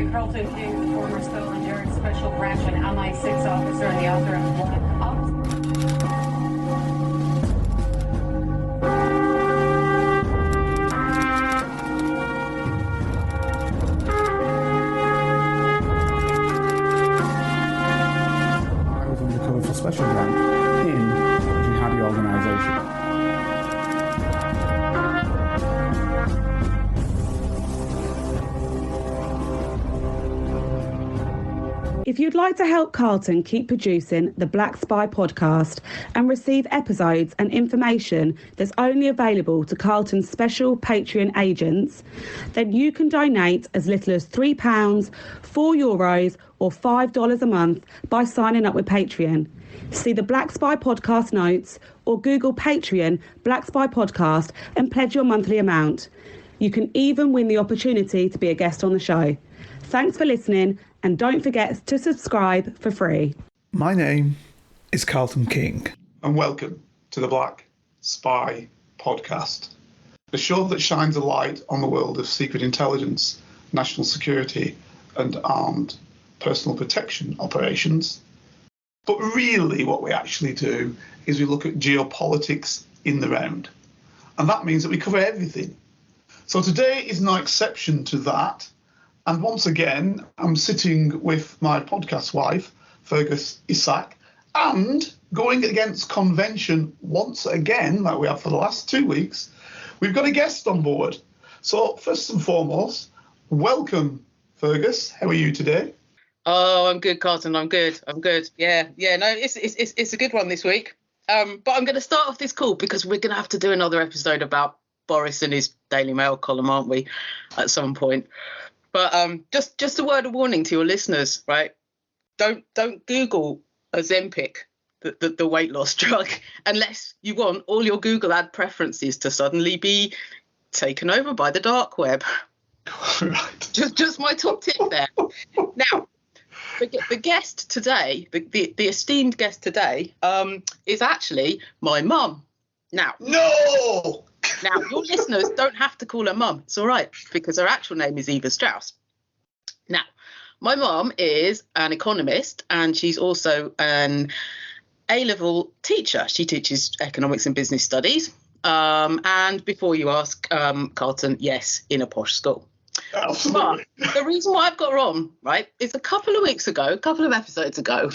I'm Carlton King, the former Scotland Yard Special Branch and MI6 officer and the author of Black Ops. I was undercover for Special Branch in a jihadi organisation. If you'd like to help Carlton keep producing the Black Spy podcast and receive episodes and information that's only available to Carlton's special Patreon agents, then you can donate as little as £3, €4 or $5 a month by signing up with Patreon. See the Black Spy podcast notes or Google Patreon Black Spy podcast and pledge your monthly amount. You can even win the opportunity to be a guest on the show. Thanks for listening, and don't forget to subscribe for free. My name is Carlton King. And welcome to the Black Spy podcast, the show that shines a light on the world of secret intelligence, national security, and armed personal protection operations. But really what we actually do is we look at geopolitics in the round. And that means that we cover everything. So today is no exception to that. And once again, I'm sitting with my podcast wife, Fergus Isaac, and going against convention once again, like we have for the last 2 weeks, we've got a guest on board. So first and foremost, welcome, Fergus. How are you today? Oh, I'm good, Carlton. I'm good. Yeah. No, it's a good one this week. But I'm going to start off this call because we're going to have to do another episode about Boris and his Daily Mail column, aren't we, at some point? But just a word of warning to your listeners, right? Don't Google Ozempic, the weight loss drug, unless you want all your Google ad preferences to suddenly be taken over by the dark web. Right. Just my top tip there. Now, the guest today, the esteemed guest today, is actually my mum. Now, your listeners don't have to call her mum. It's all right, because her actual name is Eva Strauss. Now, my mum is an economist, and she's also an A-level teacher. She teaches economics and business studies. And before you ask, Carlton, yes, in a posh school. Absolutely. But the reason why I've got her on, right, is a couple of episodes ago,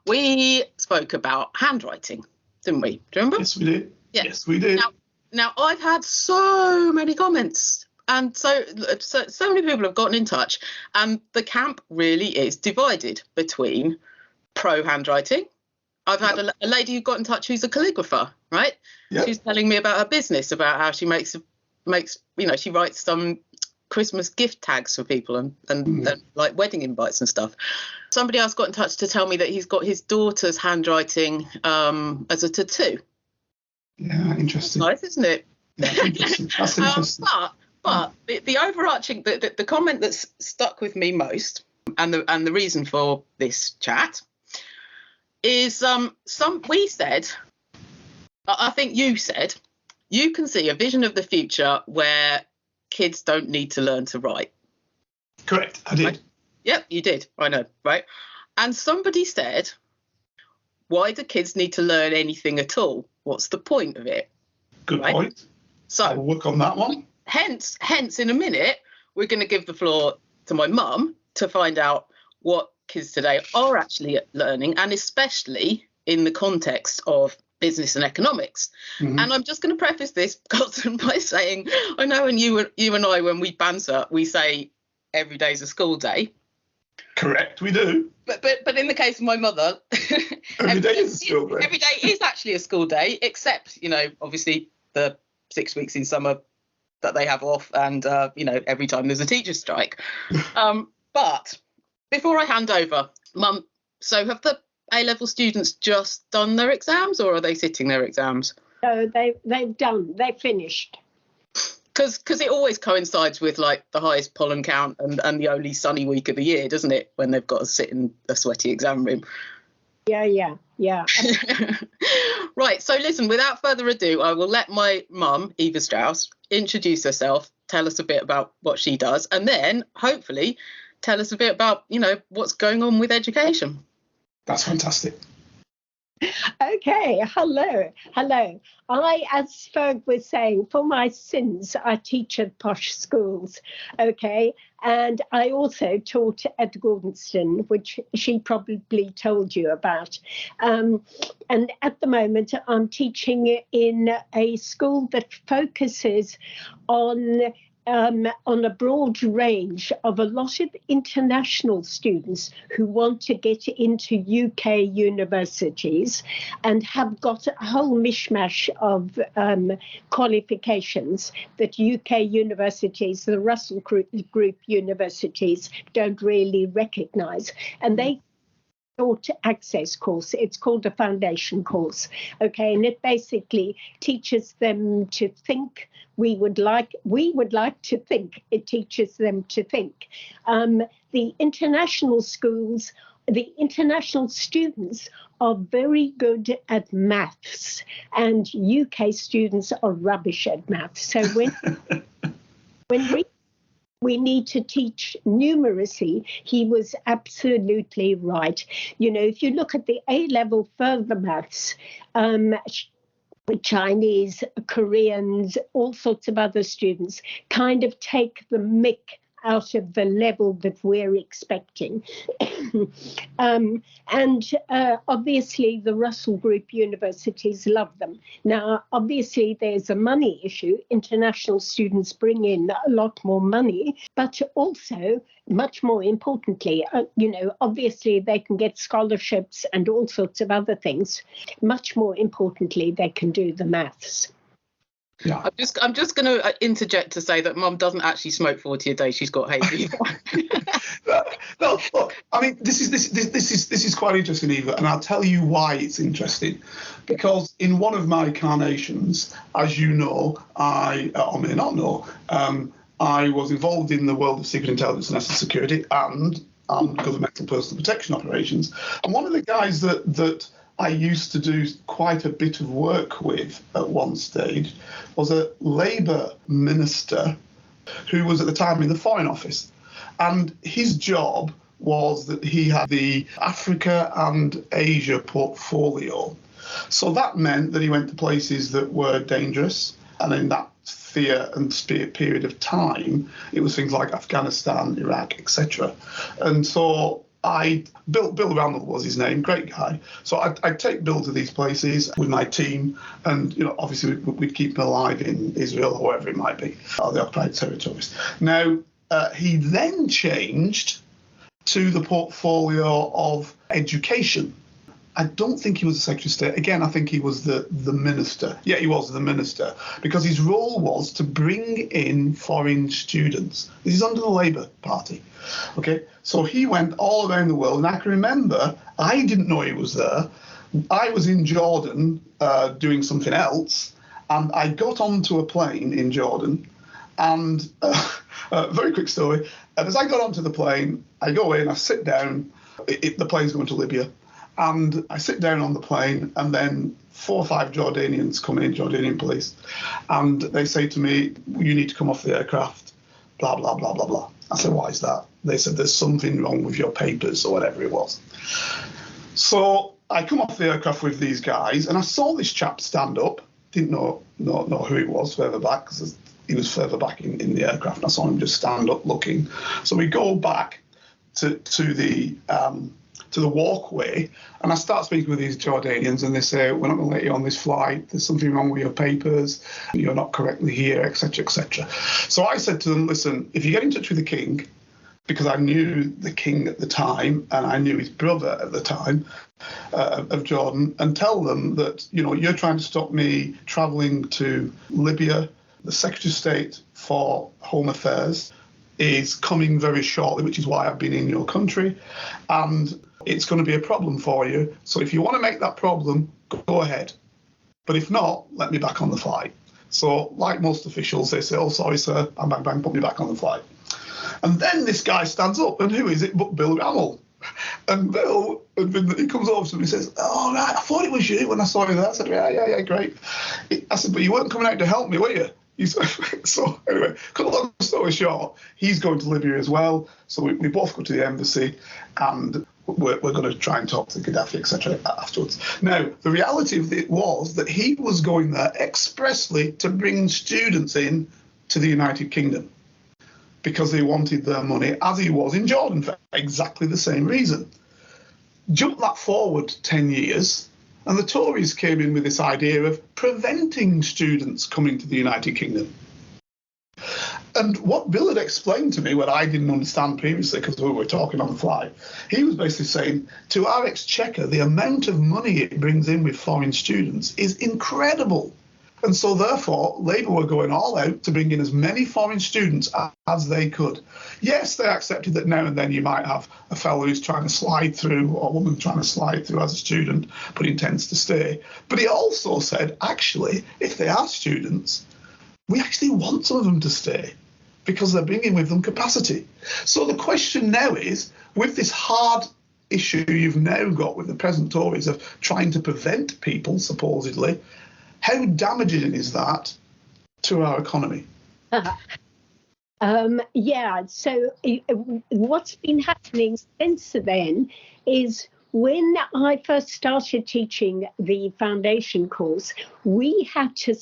we spoke about handwriting, didn't we? Do you remember? Yes, we did. Yeah. Yes, we did. Now I've had so many comments, and so many people have gotten in touch, and the camp really is divided between pro handwriting. I've had a lady who got in touch who's a calligrapher, right? Yep. She's telling me about her business, about how she makes she writes some Christmas gift tags for people and like wedding invites and stuff. Somebody else got in touch to tell me that he's got his daughter's handwriting as a tattoo. Yeah, interesting. Nice, isn't it? That's interesting. That's interesting. But the overarching, the comment that's stuck with me most, and the reason for this chat is I think you said, you can see a vision of the future where kids don't need to learn to write. Correct, I did. Right? Yep, you did. I know, right? And somebody said, why do kids need to learn anything at all? What's the point of it? Good right? point. So I'll work on that one. Hence, in a minute, we're going to give the floor to my mum to find out what kids today are actually learning, and especially in the context of business and economics. Mm-hmm. And I'm just going to preface this, Carlton, by saying, I know, and you and I, when we banter, we say every day's a school day. Correct, we do. But in the case of my mother, every day is a school day. Every day is actually a school day, except, obviously the 6 weeks in summer that they have off, and every time there's a teacher strike. But before I hand over, Mum, so have the A-level students just done their exams, or are they sitting their exams? No, they've finished. Because it always coincides with like the highest pollen count and the only sunny week of the year, doesn't it? When they've got to sit in a sweaty exam room. Yeah. Right. So listen, without further ado, I will let my mum, Eva Strauss, introduce herself tell us a bit about what she does, and then hopefully tell us a bit about, what's going on with education. That's fantastic. Okay, hello. As Ferg was saying, for my sins, I teach at posh schools, okay? And I also taught at Gordonston, which she probably told you about. And at the moment, I'm teaching in a school that focuses on a broad range of a lot of international students who want to get into UK universities and have got a whole mishmash of qualifications that UK universities, the Russell Group universities, don't really recognise. And they short access course. It's called a foundation course. Okay, and it basically teaches them to think. We would like to think. It teaches them to think. The international schools, the international students are very good at maths, and UK students are rubbish at maths. So when we need to teach numeracy, he was absolutely right. If you look at the A-level further maths, Chinese, Koreans, all sorts of other students kind of take the mick out of the level that we're expecting. Obviously the Russell Group universities love them. Now, obviously there's a money issue. International students bring in a lot more money, but also, much more importantly, obviously they can get scholarships and all sorts of other things. Much more importantly, they can do the maths. Yeah. I'm just going to interject to say that Mum doesn't actually smoke 40 a day. She's got hay fever. No, look. I mean, this is quite interesting, Eva, and I'll tell you why it's interesting. Because in one of my carnations, as you know, I may not know, I was involved in the world of secret intelligence and national security and governmental personal protection operations. And one of the guys that I used to do quite a bit of work with at one stage was a Labour minister who was at the time in the Foreign Office. And his job was that he had the Africa and Asia portfolio. So that meant that he went to places that were dangerous. And in that fear and period of time, it was things like Afghanistan, Iraq, etc. And so Bill Randall was his name, great guy. So I'd take Bill to these places with my team, and obviously we'd keep him alive in Israel or wherever it might be, or the occupied territories. Now, he then changed to the portfolio of education. I don't think he was the Secretary of State. Again, I think he was the minister. Yeah, he was the minister, because his role was to bring in foreign students. This is under the Labour Party. Okay, so he went all around the world, and I can remember, I didn't know he was there. I was in Jordan doing something else, and I got onto a plane in Jordan, and very quick story. And as I got onto the plane, I go in, I sit down. The plane's going to Libya. And I sit down on the plane, and then 4 or 5 Jordanians come in, Jordanian police, and they say to me, you need to come off the aircraft, blah, blah, blah, blah, blah. I said, why is that? They said, there's something wrong with your papers or whatever it was. So I come off the aircraft with these guys, and I saw this chap stand up, didn't know who he was further back, because he was further back in the aircraft, and I saw him just stand up looking. So we go back to the walkway, and I start speaking with these Jordanians, and they say, we're not going to let you on this flight, there's something wrong with your papers, you're not correctly here, etc., etc. So I said to them, listen, if you get in touch with the king, because I knew the king at the time, and I knew his brother at the time of Jordan, and tell them that, you're trying to stop me travelling to Libya. The Secretary of State for Home Affairs is coming very shortly, which is why I've been in your country, and it's going to be a problem for you. So if you want to make that problem, go ahead. But if not, let me back on the flight. So like most officials, they say, oh, sorry, sir, bang, bang, bang, put me back on the flight. And then this guy stands up, and who is it but Bill Randall? And Bill, he comes over to me and says, oh, right, I thought it was you when I saw you there. I said, yeah, great. I said, but you weren't coming out to help me, were you? So anyway, cut a long story short, he's going to Libya as well. So we both go to the embassy, and we're going to try and talk to Gaddafi, etc. afterwards. Now, the reality of it was that he was going there expressly to bring students in to the United Kingdom because they wanted their money, as he was in Jordan for exactly the same reason. Jump that forward 10 years, and the Tories came in with this idea of preventing students coming to the United Kingdom. And what Bill had explained to me, what I didn't understand previously because we were talking on the fly, he was basically saying, to our exchequer, the amount of money it brings in with foreign students is incredible. And so therefore, Labour were going all out to bring in as many foreign students as they could. Yes, they accepted that now and then you might have a fellow who's trying to slide through, or a woman trying to slide through as a student, but intends to stay. But he also said, actually, if they are students, we actually want some of them to stay because they're bringing with them capacity. So the question now is, with this hard issue you've now got with the present Tories of trying to prevent people, supposedly, how damaging is that to our economy? So what's been happening since then is when I first started teaching the foundation course, we had to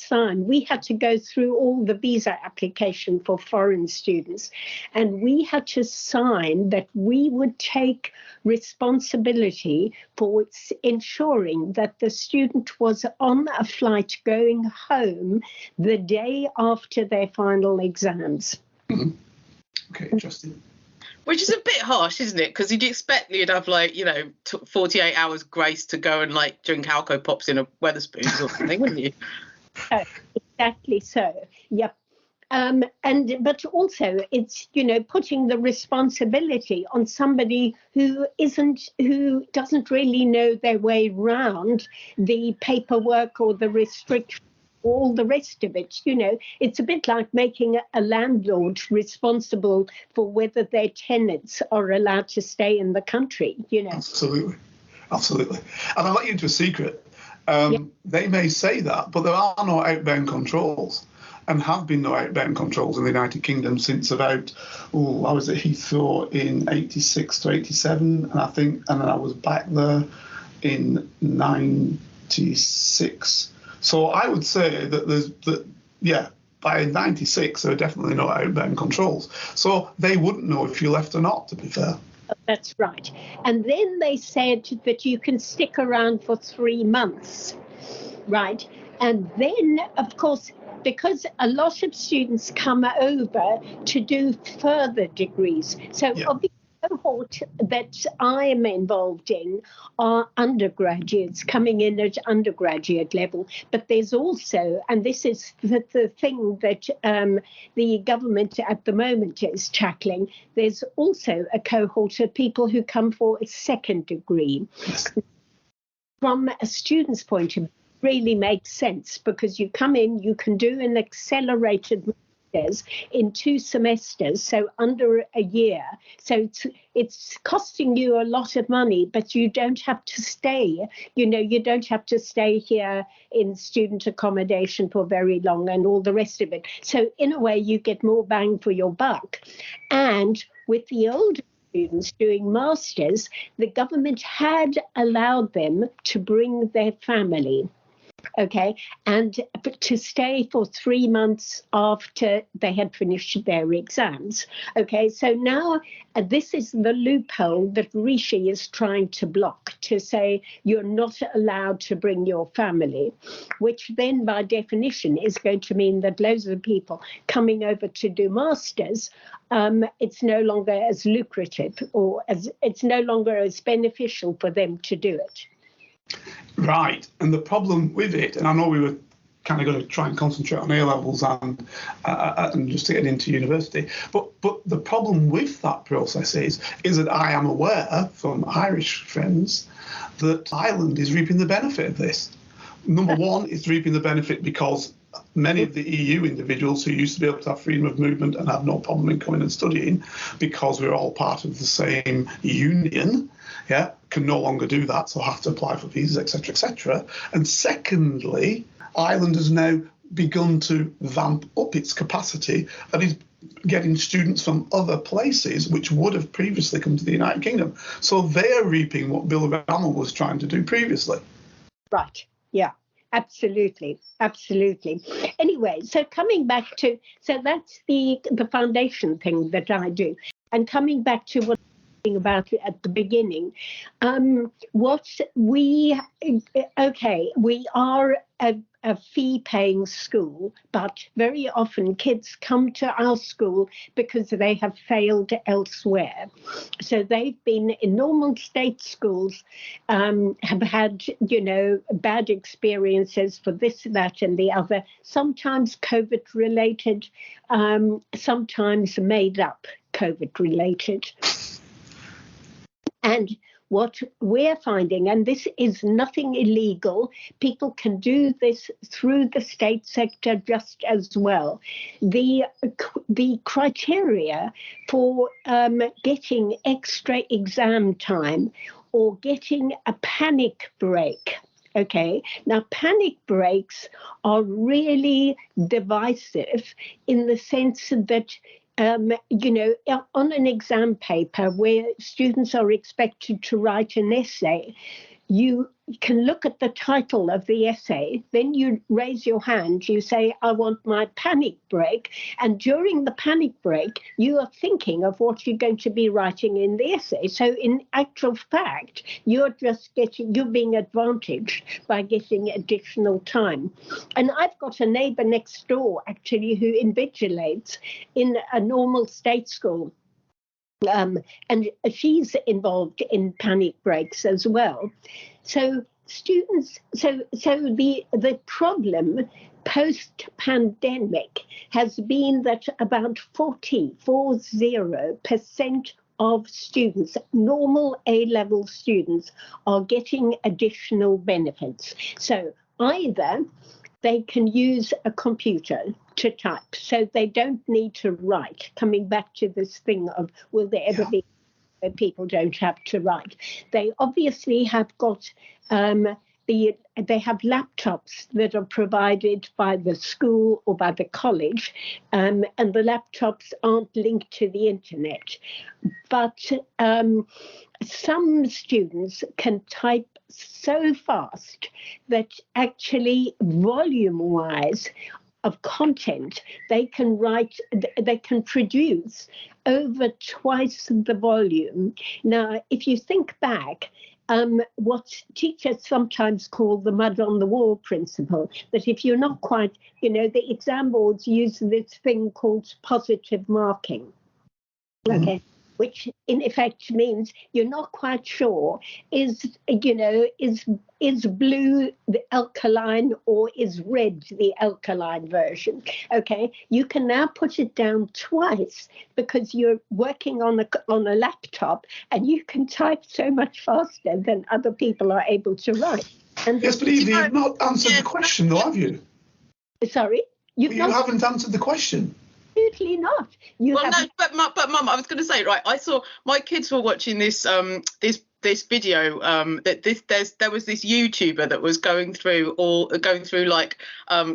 go through all the visa application for foreign students, and we had to sign that we would take responsibility for ensuring that the student was on a flight going home the day after their final exams. Mm-hmm. Okay, interesting. Which is a bit harsh, isn't it? Because you'd expect you'd have 48 hours grace to go and drink Alco Pops in a Wetherspoons or something, wouldn't you? Exactly so. Yep. But also it's putting the responsibility on somebody who doesn't really know their way around the paperwork or the restrictions. All the rest of it, it's a bit like making a landlord responsible for whether their tenants are allowed to stay in the country, Absolutely. And I'll let you into a secret. They may say that, but there are no outbound controls and have been no outbound controls in the United Kingdom since about, I was at Heathrow in 86 to 87, and then I was back there in 96. So I would say that by 96, there are definitely no outbound controls. So they wouldn't know if you left or not, to be fair. That's right. And then they said that you can stick around for 3 months, right? And then, of course, because a lot of students come over to do further degrees. So obviously, the cohort that I am involved in are undergraduates coming in at undergraduate level. But there's also, and this is the thing that the government at the moment is tackling, there's also a cohort of people who come for a second degree. From a student's point of view, really makes sense because you come in, you can do an accelerated in 2 semesters, so under a year. So it's costing you a lot of money, but you don't have to stay. You don't have to stay here in student accommodation for very long and all the rest of it. So in a way, you get more bang for your buck. And with the older students doing masters, the government had allowed them to bring their family. Okay, and to stay for 3 months after they had finished their exams. Okay, so now this is the loophole that Rishi is trying to block, to say you're not allowed to bring your family, which then by definition is going to mean that loads of people coming over to do masters, it's no longer as lucrative or it's no longer as beneficial for them to do it. Right, and the problem with it, and I know we were kind of going to try and concentrate on A-levels and just to get into university, but the problem with that process is that I am aware from Irish friends that Ireland is reaping the benefit of this. Number one, it's reaping the benefit because many of the EU individuals who used to be able to have freedom of movement and have no problem in coming and studying because we're all part of the same union, can no longer do that, so have to apply for visas, etc., etc. And secondly, Ireland has now begun to vamp up its capacity and is getting students from other places which would have previously come to the United Kingdom. So they're reaping what Bill Rammell was trying to do previously. Right. Yeah. Absolutely. Anyway, so coming back to, so that's the foundation thing that I do. And coming back to what I was about at the beginning, we are a fee-paying school, but very often kids come to our school because they have failed elsewhere. So they've been in normal state schools, have had, bad experiences for this, that, and the other, sometimes COVID-related, sometimes made up COVID-related. And what we're finding, and this is nothing illegal, people can do this through the state sector just as well. The criteria for getting extra exam time or getting a panic break. Okay, now panic breaks are really divisive in the sense that on an exam paper where students are expected to write an essay, you can look at the title of the essay, then you raise your hand, you say, I want my panic break. And during the panic break, you are thinking of what you're going to be writing in the essay. So in actual fact, you're being advantaged by getting additional time. And I've got a neighbour next door, actually, who invigilates in a normal state school. And she's involved in panic breaks as well. So students, the problem post-pandemic has been that about 40% of students, normal A-level students, are getting additional benefits. So either they can use a computer to type, so they don't need to write. Coming back to this thing of, will there ever be where people don't have to write? They obviously have got, they have laptops that are provided by the school or by the college, and the laptops aren't linked to the internet. But some students can type so fast that actually volume-wise of content, they can produce over twice the volume. Now, if you think back, what teachers sometimes call the mud on the wall principle, that if you're not quite, the exam boards use this thing called positive marking. Okay. Which in effect means you're not quite sure is blue the alkaline or is red the alkaline version. Okay, you can now put it down twice because you're working on a laptop and you can type so much faster than other people are able to write. And yes, but Evie, you've not answered the question, though, have you? Sorry, you haven't answered the question. Absolutely not. But Mum, I was going to say, right, I saw my kids were watching this this video that there was this YouTuber that was going through like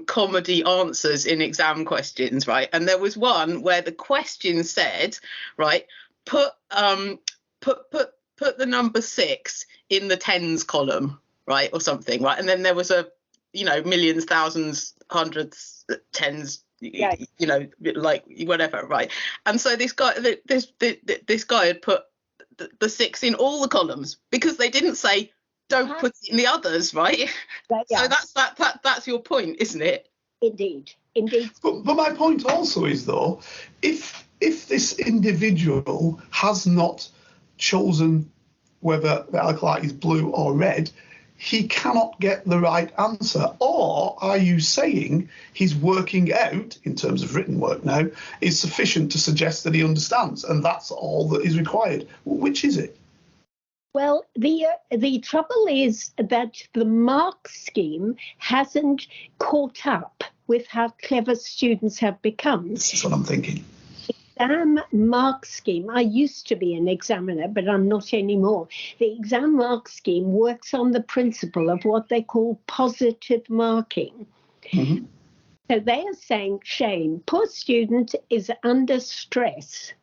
comedy answers in exam questions, right? And there was one where the question said, right, put the number 6 in the tens column, right, or something, right? And then there was a millions, thousands, hundreds, tens, like whatever, right? And so this guy had put the 6 in all the columns because they didn't say don't put it in the others, right? So that's your point, isn't it? Indeed. But my point also is, though, if this individual has not chosen whether the alkali is blue or red, he cannot get the right answer? Or are you saying his working out, in terms of written work now, is sufficient to suggest that he understands, and that's all that is required? Which is it? Well, the trouble is that the mark scheme hasn't caught up with how clever students have become. That's what I'm thinking. Exam mark scheme, I used to be an examiner, but I'm not anymore. The exam mark scheme works on the principle of what they call positive marking. Mm-hmm. So they are saying, shame, poor student is under stress.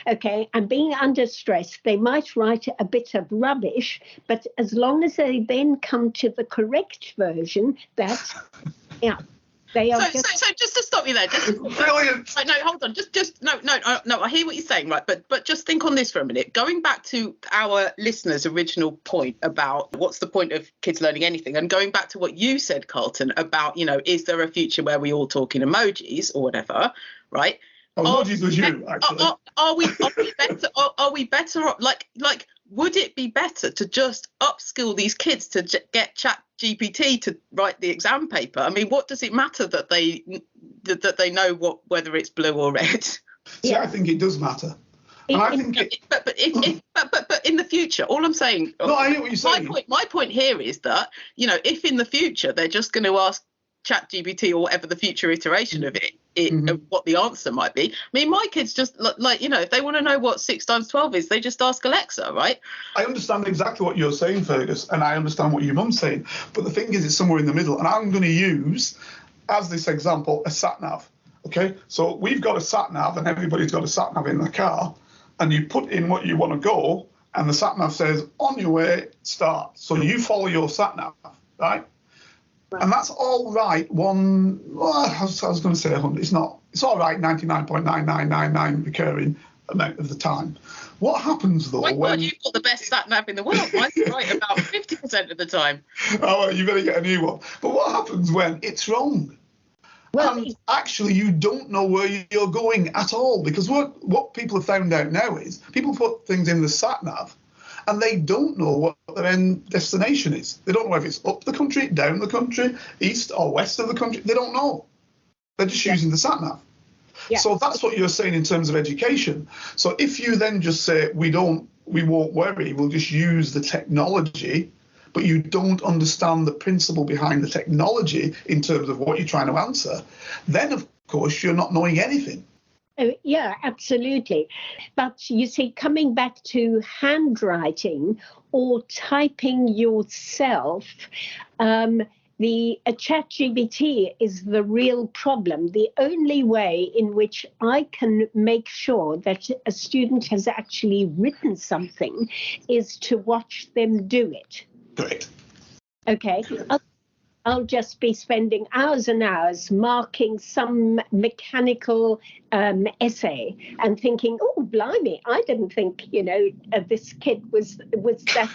Okay, and being under stress, they might write a bit of rubbish, but as long as they then come to the correct version, that's, yeah. They are so just to stop you there, Brilliant. Right, no, hold on, no, I hear what you're saying, right, but just think on this for a minute. Going back to our listeners' original point about what's the point of kids learning anything, and going back to what you said, Carlton, about, is there a future where we all talk in emojis or whatever, right? Emojis was you, actually. Are we better off, like would it be better to just upskill these kids to get chat GPT to write the exam paper? I mean, what does it matter that they know whether it's blue or red? See, I think it does matter. And I think but in the future, all I'm saying. No, I hear what you're saying. My point here is that, if in the future they're just going to ask ChatGPT or whatever the future iteration of of what the answer might be. I mean, my kids just if they want to know what 6 times 12 is, they just ask Alexa, right? I understand exactly what you're saying, Fergus, and I understand what your mum's saying. But the thing is, it's somewhere in the middle. And I'm going to use, as this example, a sat-nav. Okay, so we've got a sat-nav, and everybody's got a sat-nav in the car. And you put in what you want to go, and the sat-nav says, on your way, start. So you follow your sat-nav, right? And that's all right. I was going to say 100. It's not. It's all right. 99.9999 recurring amount of the time. What happens though when when you've got the best sat nav in the world? Mine's right about 50% of the time. Oh, well, you better get a new one. But what happens when it's wrong? Well, and actually, you don't know where you're going at all, because what people have found out now is people put things in the sat nav, and they don't know what their end destination is. They don't know if it's up the country, down the country, east or west of the country. They don't know. They're just using the sat-nav. Yeah. So that's what you're saying in terms of education. So if you then just say, we won't worry, we'll just use the technology, but you don't understand the principle behind the technology in terms of what you're trying to answer, then, of course, you're not knowing anything. Yeah, absolutely. But you see, coming back to handwriting or typing yourself, the ChatGPT is the real problem. The only way in which I can make sure that a student has actually written something is to watch them do it. Great. Okay. I'll just be spending hours and hours marking some mechanical essay and thinking, oh, blimey, I didn't think, this kid was that.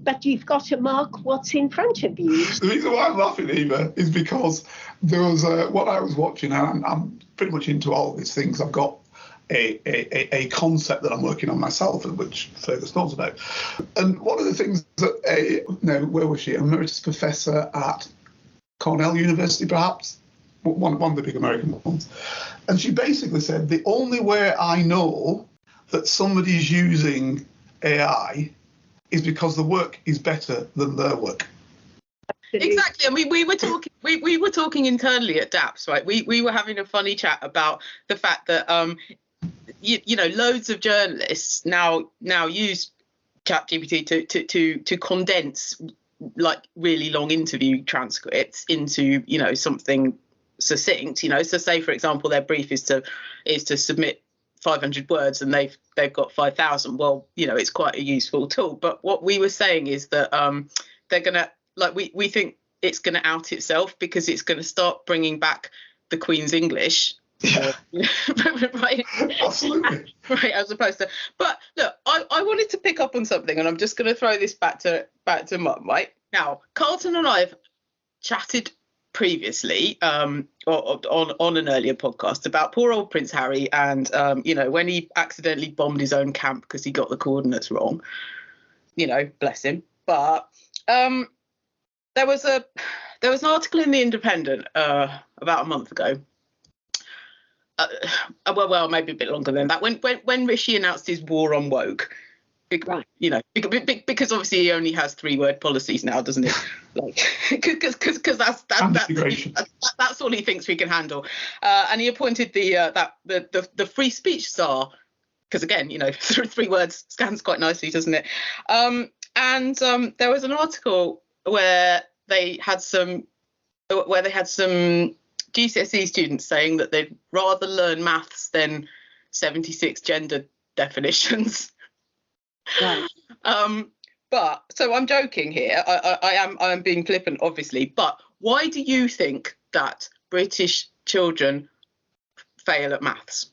But you've got to mark what's in front of you. The reason why I'm laughing, Eva, is because there was what I was watching, and I'm pretty much into all of these things. I've got a concept that I'm working on myself, which Fergus knows about. And one of the things that, where was she? An emeritus professor at Cornell University, perhaps, one of the big American ones. And she basically said, the only way I know that somebody's using AI is because the work is better than their work. Exactly. I mean, we were talking internally at DAPS, right? We were having a funny chat about the fact that loads of journalists now use ChatGPT to condense like really long interview transcripts into something succinct. So say for example their brief is to submit 500 words and they've got 5,000. Well, it's quite a useful tool. But what we were saying is that they're gonna we think it's gonna out itself, because it's gonna start bringing back the Queen's English. Yeah. Right. Absolutely. Right, as opposed to. But look, I wanted to pick up on something, and I'm just going to throw this back to Mum. Right now, Carlton and I have chatted previously on an earlier podcast about poor old Prince Harry, and when he accidentally bombed his own camp because he got the coordinates wrong. Bless him. But there was an article in the Independent about a month ago. Well, maybe a bit longer than that. When Rishi announced his war on woke, right. Because obviously he only has 3-word policies now, doesn't he? Like, because that's all he thinks we can handle. And he appointed the free speech czar, because again, 3 words scans quite nicely, doesn't it? And there was an article where they had some GCSE students saying that they'd rather learn maths than 76 gender definitions. Right. But so I'm joking here. I am being flippant, obviously. But why do you think that British children fail at maths?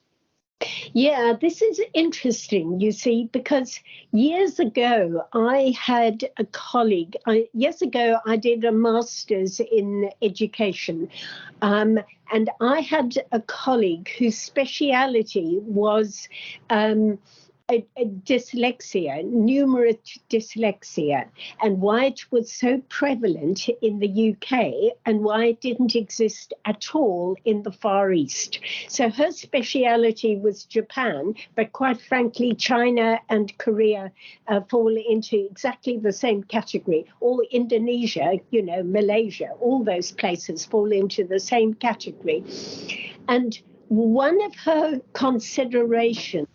Yeah, this is interesting, you see, because years ago I had a colleague. Years ago I did a master's in education, and I had a colleague whose speciality was a dyslexia, numerate dyslexia, and why it was so prevalent in the UK and why it didn't exist at all in the Far East. So her speciality was Japan, but quite frankly, China and Korea fall into exactly the same category. Or Indonesia, you know, Malaysia, all those places fall into the same category. And one of her considerations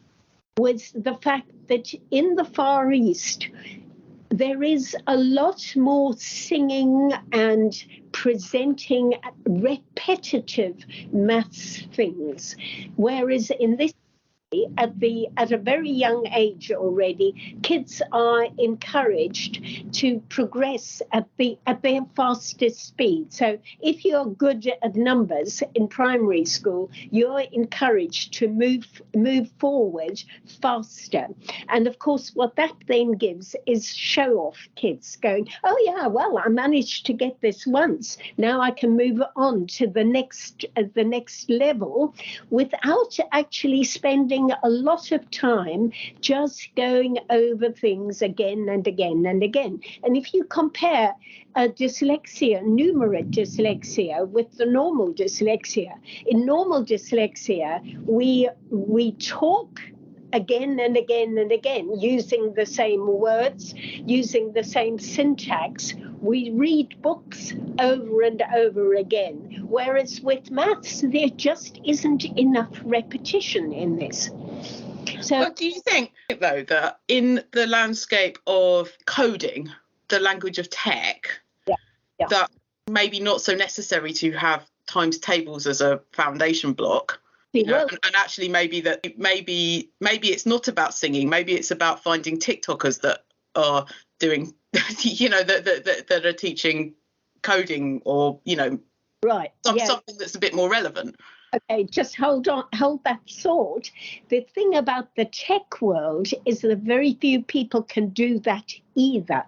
was the fact that in the Far East, there is a lot more singing and presenting repetitive maths things, whereas in this at a very young age already, kids are encouraged to progress at their fastest speed. So if you're good at numbers in primary school, you're encouraged to move forward faster. And of course, what that then gives is show off kids going, oh yeah, well, I managed to get this once. Now I can move on to the next level without actually spending a lot of time just going over things again and again and again. And if you compare dyslexia, numerate dyslexia, with the normal dyslexia, in normal dyslexia, we talk again and again and again, using the same words, using the same syntax. We read books over and over again, whereas with maths, there just isn't enough repetition in this. So, but do you think, though, that in the landscape of coding, the language of tech, that maybe not so necessary to have times tables as a foundation block? You know, and actually maybe it's not about singing. Maybe it's about finding TikTokers that are doing, you know, that are teaching coding, or, you know, right, something that's a bit more relevant. Okay, just hold that thought. The thing about the tech world is that very few people can do that either.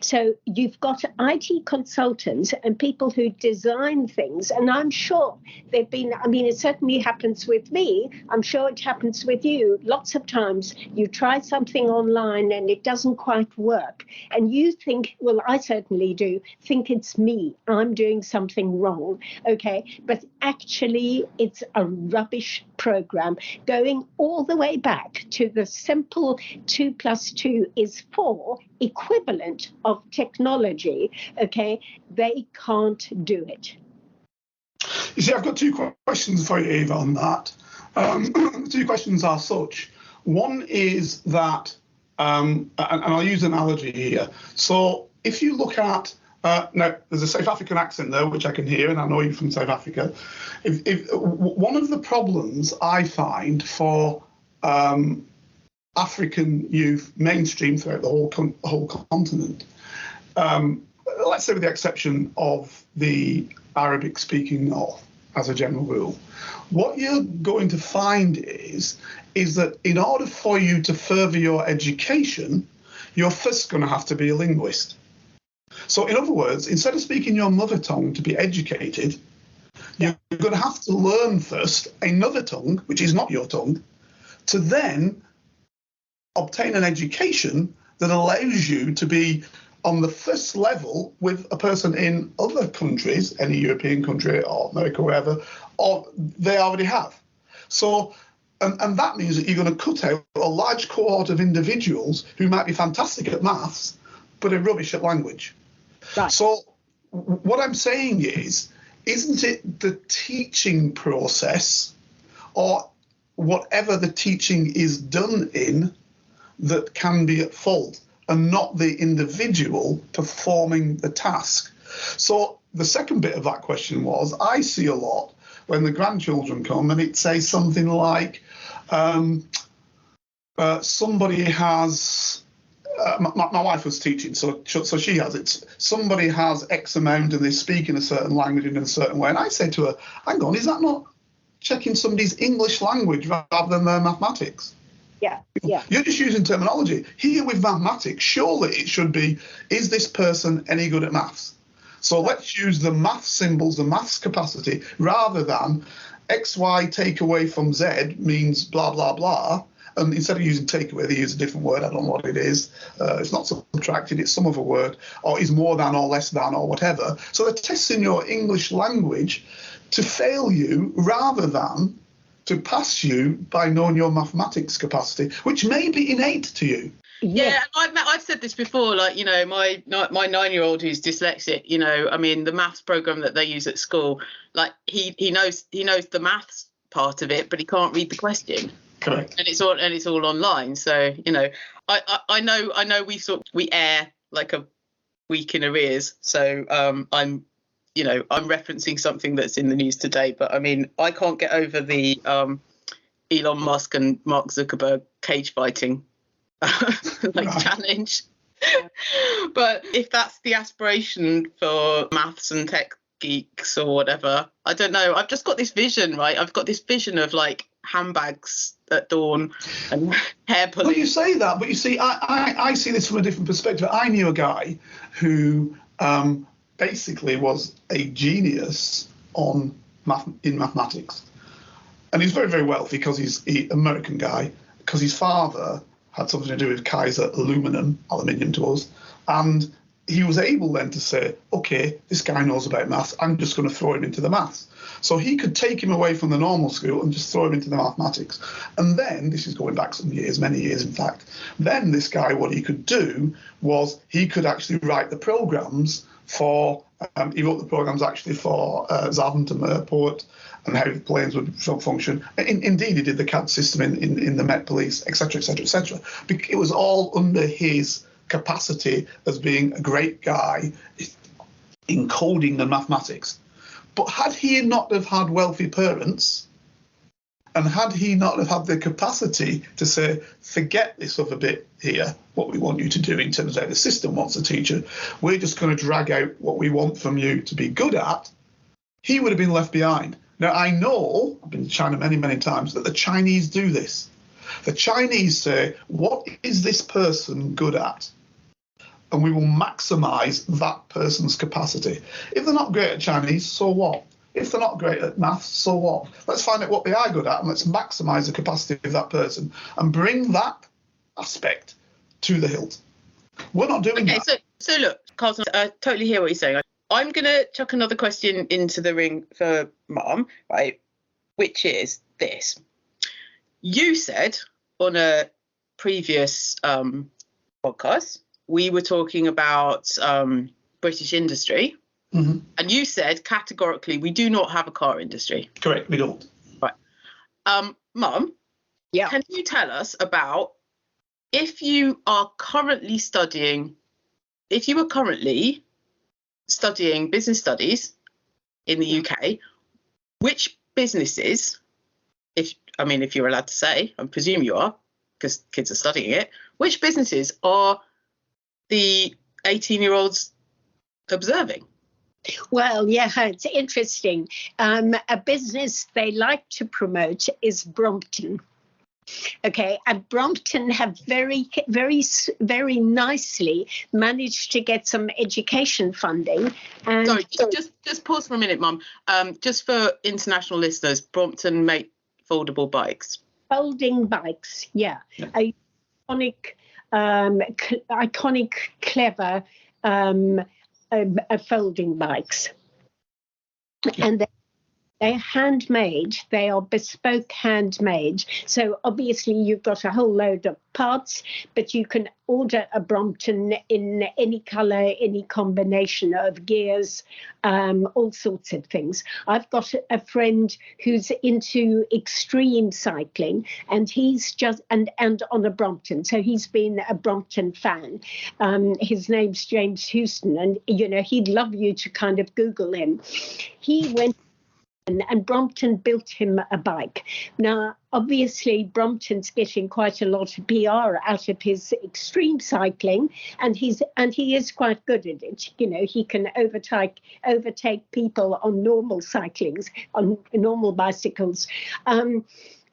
So you've got IT consultants and people who design things, and I'm sure they've been, I mean, it certainly happens with me. I'm sure it happens with you. Lots of times you try something online and it doesn't quite work. And you think, well, I certainly do, think it's me. I'm doing something wrong. Okay. But actually, it's a rubbish program going all the way back to the simple 2 + 2 is 4 equivalent of technology. Okay, they can't do it. You see, I've got two questions for you, Eva, on that. Two questions are such. One is that, and I'll use an analogy here. So if you look at, now there's a South African accent there, which I can hear, and I know you're from South Africa. If one of the problems I find for African youth mainstream throughout the whole continent, let's say with the exception of the Arabic-speaking North as a general rule, what you're going to find is that in order for you to further your education, you're first going to have to be a linguist. So in other words, instead of speaking your mother tongue to be educated, you're going to have to learn first another tongue, which is not your tongue, to then obtain an education that allows you to be on the first level with a person in other countries, any European country or America, wherever, or they already have. So, and that means that you're going to cut out a large cohort of individuals who might be fantastic at maths, but are rubbish at language. Right. So what I'm saying is, isn't it the teaching process, or whatever the teaching is done in, that can be at fault, and not the individual performing the task? So the second bit of that question was, I see a lot when the grandchildren come and it says something like, somebody has, my wife was teaching, so she has it. Somebody has X amount and they speak in a certain language in a certain way. And I say to her, hang on, is that not checking somebody's English language rather than their mathematics? Yeah. You're just using terminology. Here with mathematics, surely it should be, is this person any good at maths? So let's use the math symbols, the maths capacity, rather than XY take away from Z means blah, blah, blah. And instead of using take away, they use a different word. I don't know what it is. It's not subtracted, it's some other word, or is more than or less than or whatever. So they're testing your English language to fail you rather than to pass you by knowing your mathematics capacity, which may be innate to you. Yeah, I've said this before, like, you know, my 9-year-old who's dyslexic, you know, I mean, the maths program that they use at school, like he knows the maths part of it, but he can't read the question. Correct. And it's all online. So, you know, I know we air like a week in arrears. So I'm referencing something that's in the news today, but I mean, I can't get over the Elon Musk and Mark Zuckerberg cage fighting challenge. But if that's the aspiration for maths and tech geeks or whatever, I don't know. I've just got this vision, right? I've got this vision of like handbags at dawn and hair pulling. Well, you say that, but you see, I see this from a different perspective. I knew a guy who basically was a genius in mathematics, and he's very, very wealthy because he's an American guy, because his father had something to do with Kaiser aluminium to us, and he was able then to say, okay, this guy knows about maths, I'm just going to throw him into the maths. So he could take him away from the normal school and just throw him into the mathematics. And then, this is going back some years, many years in fact, then this guy, what he could do was he could actually write the programs for, he wrote the programs actually for Zaventem Airport and how the planes would function. Indeed, he did the CAD system in the Met Police, etc., etc., etc. It was all under his capacity as being a great guy in coding and mathematics. But had he not have had wealthy parents, and had he not have had the capacity to say, forget this other bit here, what we want you to do in terms of how the system wants a teacher, we're just going to drag out what we want from you to be good at, he would have been left behind. Now, I know, I've been to China many, many times, that the Chinese do this. The Chinese say, what is this person good at? And we will maximise that person's capacity. If they're not great at Chinese, so what? If they're not great at maths, so what? Let's find out what they are good at and let's maximise the capacity of that person and bring that aspect to the hilt. We're not doing that. So look, Carlton, I totally hear what you're saying. I'm going to chuck another question into the ring for Mum, right, which is this. You said on a previous podcast, we were talking about British industry, and you said categorically we do not have a car industry. Correct, we don't. Right. Mum, can you tell us about if you are currently studying business studies in the UK, which businesses, if you're allowed to say, I presume you are, because kids are studying it, which businesses are the 18-year-olds observing? Well, yeah, it's interesting. A business they like to promote is Brompton. Okay, and Brompton have very, very, very nicely managed to get some education funding. And sorry, just pause for a minute, Mum. Just for international listeners, Brompton make foldable bikes. Folding bikes, yeah. Iconic, clever folding bikes. Yeah. And They're handmade. They are bespoke handmade. So obviously you've got a whole load of parts, but you can order a Brompton in any colour, any combination of gears, all sorts of things. I've got a friend who's into extreme cycling, and he's just and on a Brompton. So he's been a Brompton fan. His name's James Houston, and he'd love you to kind of Google him. He went. And Brompton built him a bike. Now, obviously, Brompton's getting quite a lot of PR out of his extreme cycling, and he is quite good at it. He can overtake people on normal cyclings, on normal bicycles.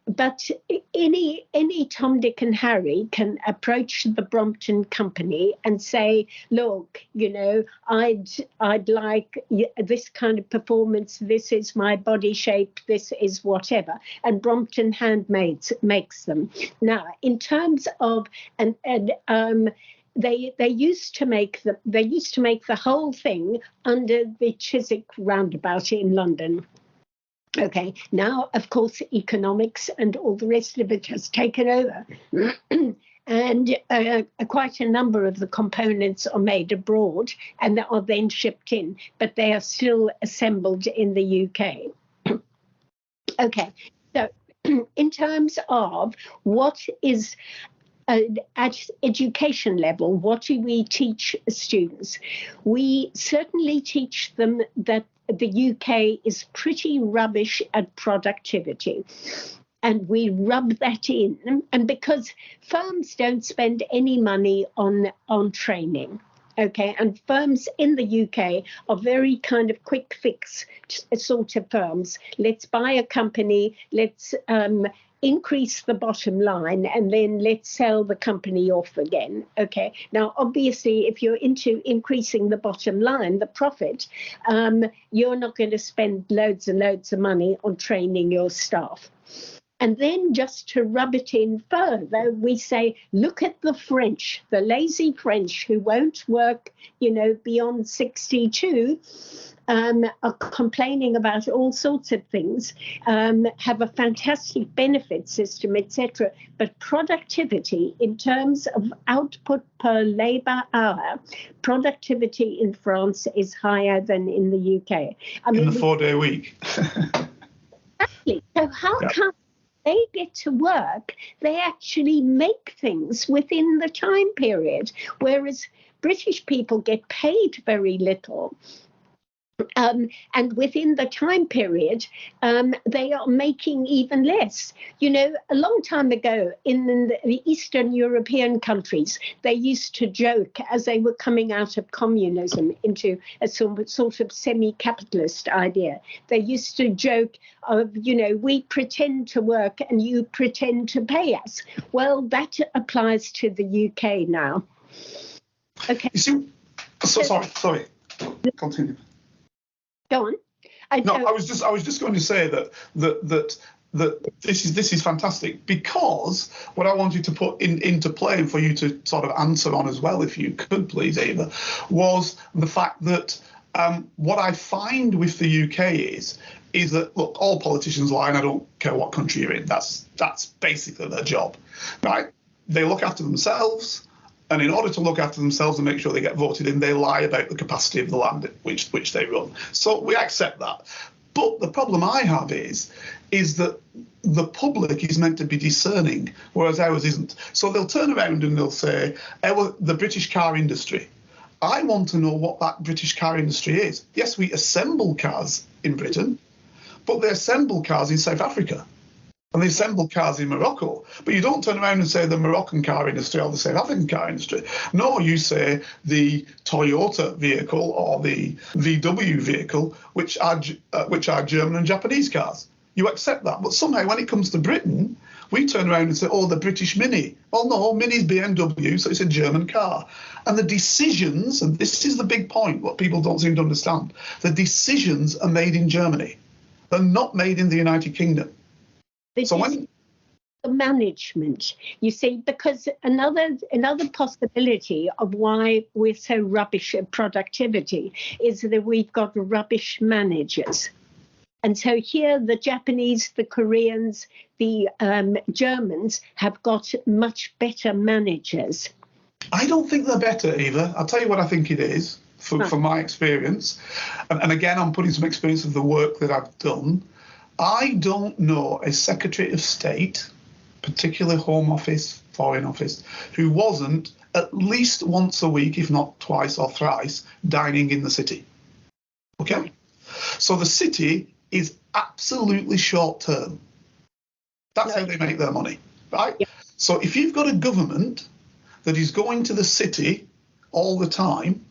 But any Tom, Dick and Harry can approach the Brompton company and say, look, I'd like this kind of performance. This is my body shape. This is whatever. And Brompton handmade makes them. Now, in terms of they used to make the whole thing under the Chiswick roundabout in London. Okay, now, of course, economics and all the rest of it has taken over. And quite a number of the components are made abroad and are then shipped in, but they are still assembled in the UK. Okay, so in terms of what is at education level, what do we teach students? We certainly teach them that the UK is pretty rubbish at productivity. And we rub that in. And because firms don't spend any money on training. Okay, and firms in the UK are very kind of quick fix sort of firms. Let's buy a company, let's increase the bottom line, and then let's sell the company off again. Okay, now obviously if you're into increasing the bottom line, the profit, you're not going to spend loads and loads of money on training your staff. And then just to rub it in further, we say, look at the French, the lazy French who won't work, beyond 62, are complaining about all sorts of things, have a fantastic benefit system, etc. But productivity in terms of output per labour hour, productivity in France is higher than in the UK. In the 4-day week. Exactly. So how come they get to work, they actually make things within the time period, whereas British people get paid very little. And within the time period, they are making even less. A long time ago in the Eastern European countries, they used to joke as they were coming out of communism into a sort of semi-capitalist idea. They used to joke of, we pretend to work and you pretend to pay us. Well, that applies to the UK now. Okay. You see, sorry. Continue. Go on. I was just going to say that this is fantastic, because what I wanted to put into play and for you to sort of answer on as well, if you could please, Ava, was the fact that what I find with the UK is that, look, all politicians lie, and I don't care what country you're in. That's basically their job, right? They look after themselves. And in order to look after themselves and make sure they get voted in, they lie about the capacity of the land which they run. So we accept that. But the problem I have is that the public is meant to be discerning, whereas ours isn't. So they'll turn around and they'll say, the British car industry. I want to know what that British car industry is. Yes, we assemble cars in Britain, but they assemble cars in South Africa. And they assemble cars in Morocco. But you don't turn around and say the Moroccan car industry or the South African car industry. No, you say the Toyota vehicle or the VW vehicle, which are German and Japanese cars. You accept that. But somehow when it comes to Britain, we turn around and say, the British Mini. Well, no, Mini's BMW, so it's a German car. And the decisions, and this is the big point, what people don't seem to understand, the decisions are made in Germany. They're not made in the United Kingdom. The management, you see, because another possibility of why we're so rubbish at productivity is that we've got rubbish managers. And so here the Japanese, the Koreans, the Germans have got much better managers. I don't think they're better, Eva. I'll tell you what I think it is from my experience. And again, I'm putting some experience of the work that I've done. I don't know a Secretary of State, particularly Home Office, Foreign Office, who wasn't at least once a week, if not twice or thrice, dining in the city. Okay? So the city is absolutely short term. That's how they make their money, right? Yeah. So if you've got a government that is going to the city all the time,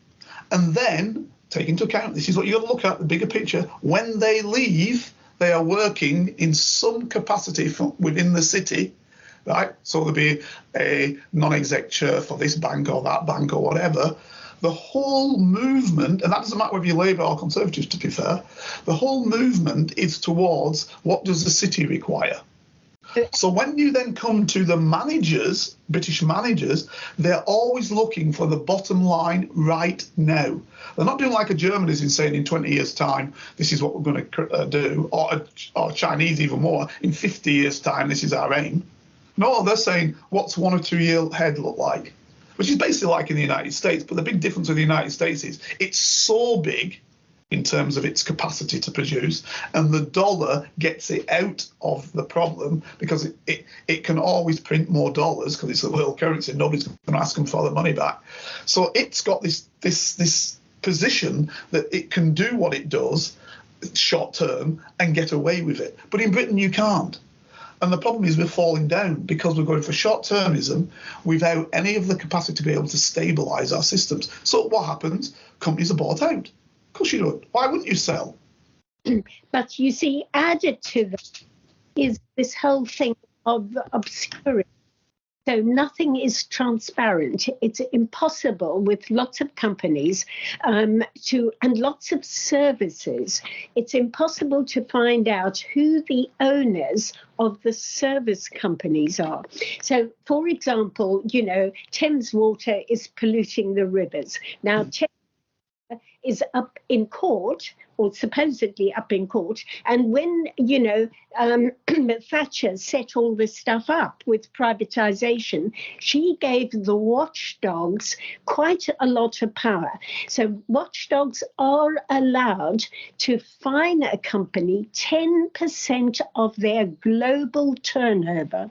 and then take into account, this is what you've got to look at, the bigger picture, when they leave, they are working in some capacity from within the city, right? So there'll be a non-exec chair for this bank or that bank or whatever. The whole movement, and that doesn't matter whether you're Labour or Conservatives, to be fair, the whole movement is towards what does the city require. So when you then come to the managers, British managers, they're always looking for the bottom line right now. They're not doing like a German is saying in 20 years' time, this is what we're going to do, or Chinese even more, in 50 years' time, this is our aim. No, they're saying, what's 1 or 2 year ahead look like? Which is basically like in the United States. But the big difference with the United States is it's so big in terms of its capacity to produce, and the dollar gets it out of the problem because it can always print more dollars because it's the world currency. Nobody's going to ask them for their money back. So it's got this position that it can do what it does short term and get away with it. But in Britain, you can't. And the problem is we're falling down because we're going for short-termism without any of the capacity to be able to stabilise our systems. So what happens? Companies are bought out. Of course you don't. Why wouldn't you sell? But you see, added to that is this whole thing of obscurity. So nothing is transparent. It's impossible with lots of companies and lots of services. It's impossible to find out who the owners of the service companies are. So, for example, Thames Water is polluting the rivers. Now, Thames is up in court, or supposedly up in court. And when, Thatcher set all this stuff up with privatisation, she gave the watchdogs quite a lot of power. So watchdogs are allowed to fine a company 10% of their global turnover.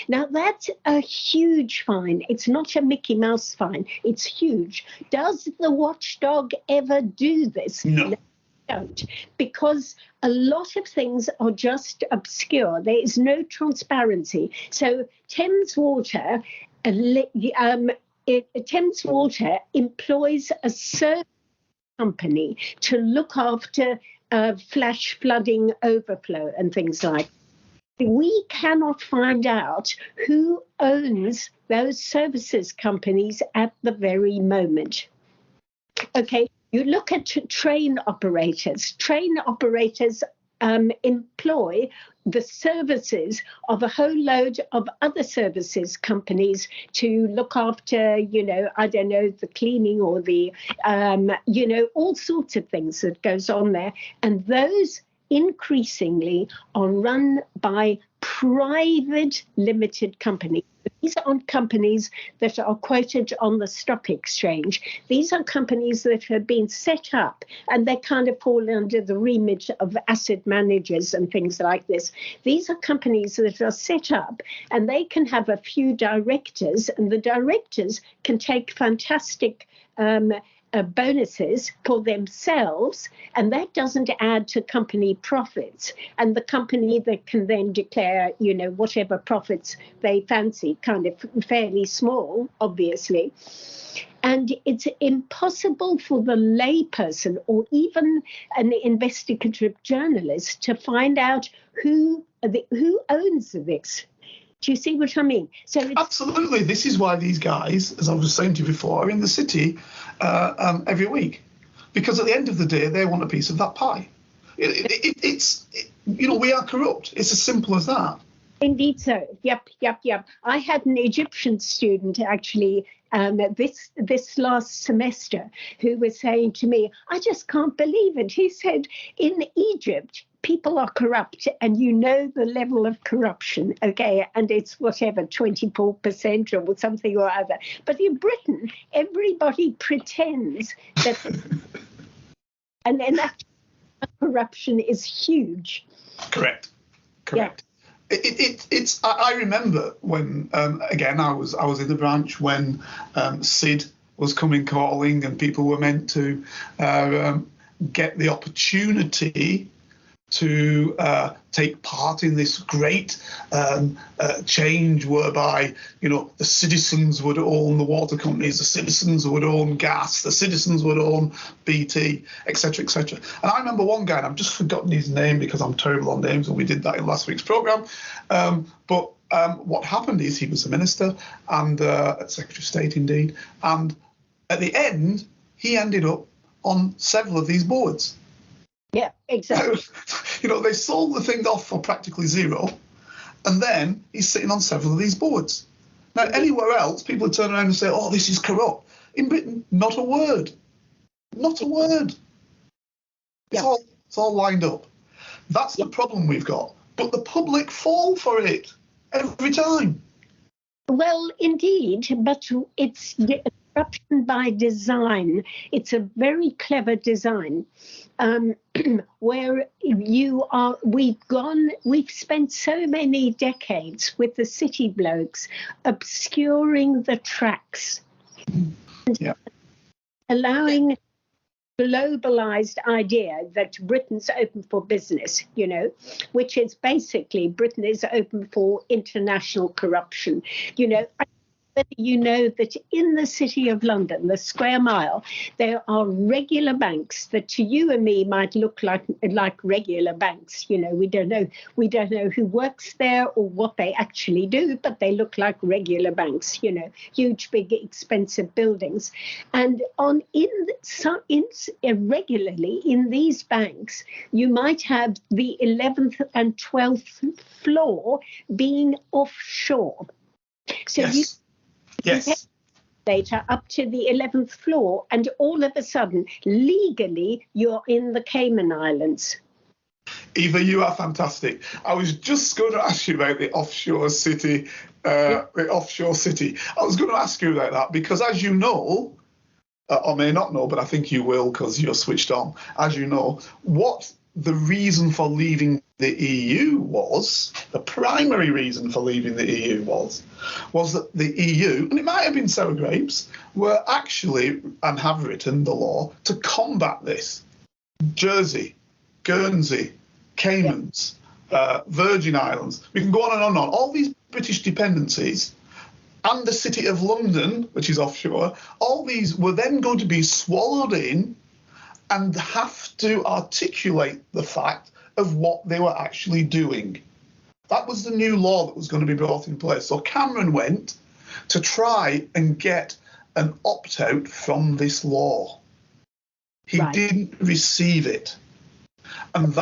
Now, that's a huge fine. It's not a Mickey Mouse fine. It's huge. Does the watchdog ever do this? No. Don't, because a lot of things are just obscure. There is no transparency. So Thames Water, Thames Water employs a service company to look after flash flooding, overflow, and things like that. We cannot find out who owns those services companies at the very moment. Okay. You look at train operators. Train operators employ the services of a whole load of other services companies to look after, the cleaning or the, all sorts of things that goes on there. And those increasingly are run by private limited companies. These aren't companies that are quoted on the stock exchange. These are companies that have been set up, and they kind of fall under the remit of asset managers and things like this. These are companies that are set up, and they can have a few directors, and the directors can take fantastic bonuses for themselves, and that doesn't add to company profits. And the company that can then declare, whatever profits they fancy, kind of fairly small, obviously. And it's impossible for the layperson or even an investigative journalist to find out who owns this. Do you see what I mean? So absolutely. This is why these guys, as I was saying to you before, are in the city every week, because at the end of the day, they want a piece of that pie. We are corrupt. It's as simple as that. Indeed so. Yep. I had an Egyptian student actually this last semester who was saying to me, I just can't believe it. He said, in Egypt, people are corrupt, and you know the level of corruption, okay, and it's whatever, 24% or something or other. But in Britain, everybody pretends that, and then that corruption is huge. Correct. It's. I remember when again I was in the branch when Sid was coming calling, and people were meant to get the opportunity to take part in this great change whereby, you know, the citizens would own the water companies, the citizens would own gas, the citizens would own BT, etc., etc. And I remember one guy, and I've just forgotten his name because I'm terrible on names, and we did that in last week's programme. But what happened is he was a minister and Secretary of State indeed, and at the end he ended up on several of these boards. Yeah, exactly. You know, they sold the thing off for practically zero, and then he's sitting on several of these boards. Now, anywhere else, people would turn around and say, oh, this is corrupt. In Britain, not a word. Not a word. It's all lined up. That's the problem we've got. But the public fall for it every time. Well, indeed, but it's corruption by design. It's a very clever design, where we've spent so many decades with the city blokes obscuring the tracks, allowing globalized idea that Britain's open for business, you know, which is basically Britain is open for international corruption. You know, you know that in the City of London, the Square Mile, there are regular banks that to you and me might look like regular banks. You know, we don't know who works there or what they actually do, but they look like regular banks. You know, huge, big, expensive buildings, and irregularly in these banks, you might have the 11th and 12th floor being offshore. So Yes. Later up to the 11th floor, and all of a sudden, legally, you're in the Cayman Islands. Eva, you are fantastic. I was just going to ask you about the offshore city. I was going to ask you about that because, as you know, or may not know, but I think you will because you're switched on. As you know, what the reason for leaving the EU was, the primary reason for leaving the EU was that the EU, and it might have been sour grapes, were actually, and have written the law, to combat this. Jersey, Guernsey, Caymans, Virgin Islands, we can go on and on. All these British dependencies and the City of London, which is offshore, all these were then going to be swallowed in and have to articulate the fact of what they were actually doing. That was the new law that was going to be brought in place. So Cameron went to try and get an opt-out from this law. He didn't receive it. And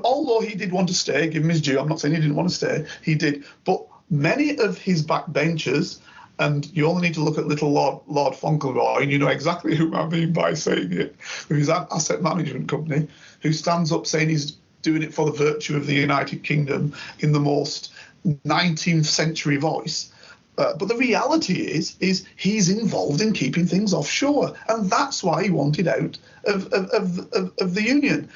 although he did want to stay, give him his due, I'm not saying he didn't want to stay, he did. But many of his backbenchers, and you only need to look at little Lord Fauntleroy, and you know exactly who I mean by saying it, with his asset management company, who stands up saying he's doing it for the virtue of the United Kingdom in the most 19th century voice. But the reality is he's involved in keeping things offshore, and that's why he wanted out of the union.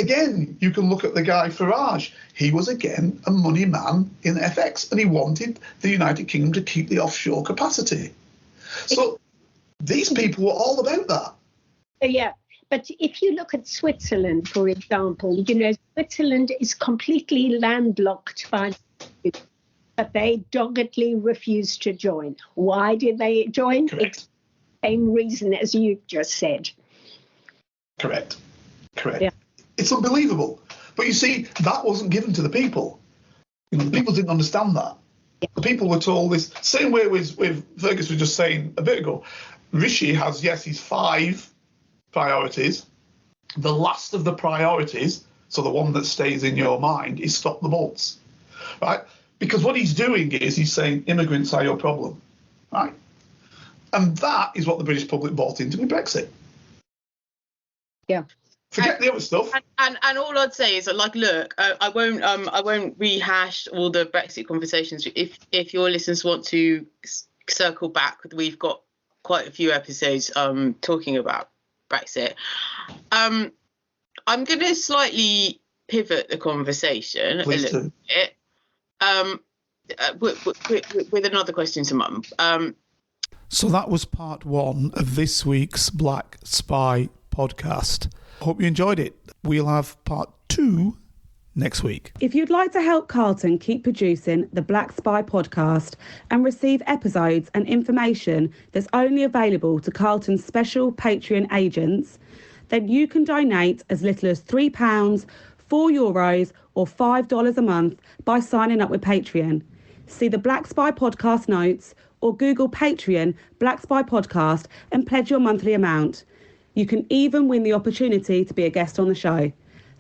Again, you can look at the guy Farage. He was, again, a money man in FX, and he wanted the United Kingdom to keep the offshore capacity. So these people were all about that. Yeah, but if you look at Switzerland, for example, you know, Switzerland is completely landlocked by, but they doggedly refused to join. Why did they join? Correct. Same reason as you just said. Correct. Yeah. It's unbelievable. But you see, that wasn't given to the people. You know, the people didn't understand that. Yeah. The people were told this. Same way with Fergus was just saying a bit ago. Rishi has, his 5 priorities. The last of the priorities, so the one that stays in your mind, is stop the bolts. Right? Because what he's doing is he's saying immigrants are your problem. Right? And that is what the British public bought into with Brexit. Yeah. Forget the other stuff. And all I'd say is that, like, look, I won't rehash all the Brexit conversations. If your listeners want to circle back, we've got quite a few episodes talking about Brexit. I'm going to slightly pivot the conversation Please a little bit with another question to Mum. So that was part 1 of this week's Black Spy podcast. Hope you enjoyed it. We'll have part 2 next week. If you'd like to help Carlton keep producing the Black Spy podcast and receive episodes and information that's only available to Carlton's special Patreon agents, then you can donate as little as £3, €4 or $5 a month by signing up with Patreon. See the Black Spy podcast notes or Google Patreon Black Spy podcast and pledge your monthly amount. You can even win the opportunity to be a guest on the show.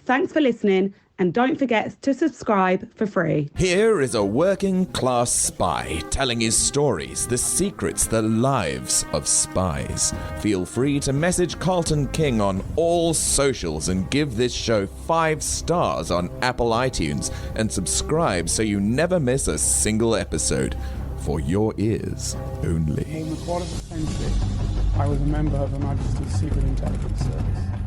Thanks for listening, and don't forget to subscribe for free. Here is a working class spy telling his stories, the secrets, the lives of spies. Feel free to message Carlton King on all socials and give this show 5 stars on Apple iTunes and subscribe so you never miss a single episode. For your ears only. More than a quarter of a century, I was a member of Her Majesty's Secret Intelligence Service.